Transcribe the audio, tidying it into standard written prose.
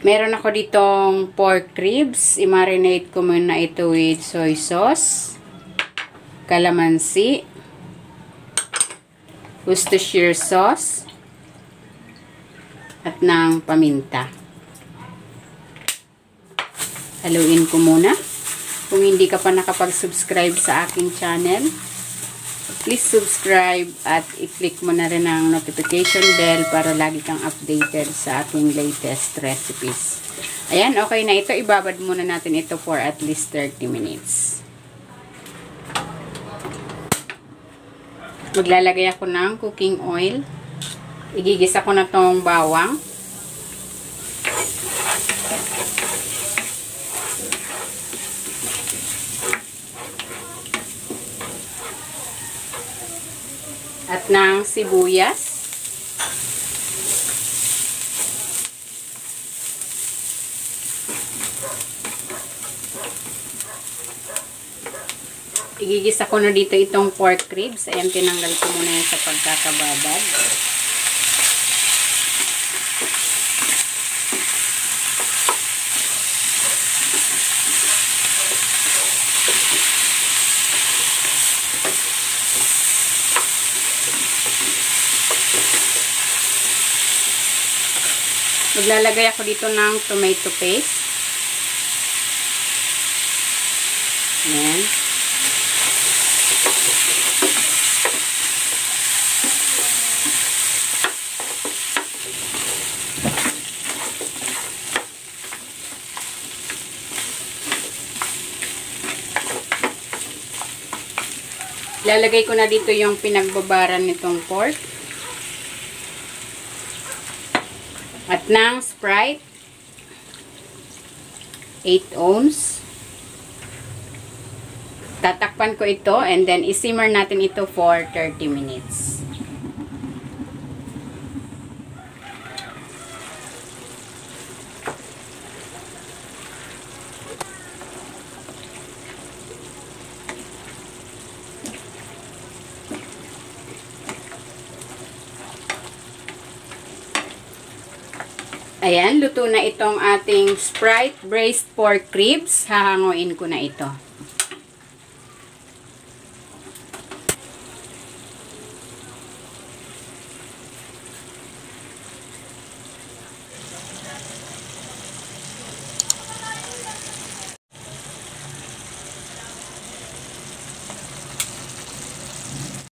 Meron ako ditong pork ribs. I-marinate ko muna ito with soy sauce, calamansi, Worcestershire sauce, at ng paminta. Haluin ko muna. Kung hindi ka pa nakapag-subscribe sa aking channel, please subscribe at i-click mo na rin ang notification bell para lagi kang updated sa aking latest recipes. Ayan, okay na ito. Ibabad muna natin ito for at least 30 minutes. Maglalagay ako ng cooking oil. Igigisa ko na tong bawang. At ng sibuyas. Igigisa ko na dito itong pork ribs. Ayan, tinanggal ko muna yan sa pagkakababad. Maglalagay ako dito ng tomato paste. Ayan. Lalagay ko na dito yung pinagbabaran nitong pork. At ng Sprite, 8 ounce. Tatakpan ko ito and then isimmer natin ito for 30 minutes. Ayan, luto na itong ating Sprite braised pork ribs. Hahanguin ko na ito.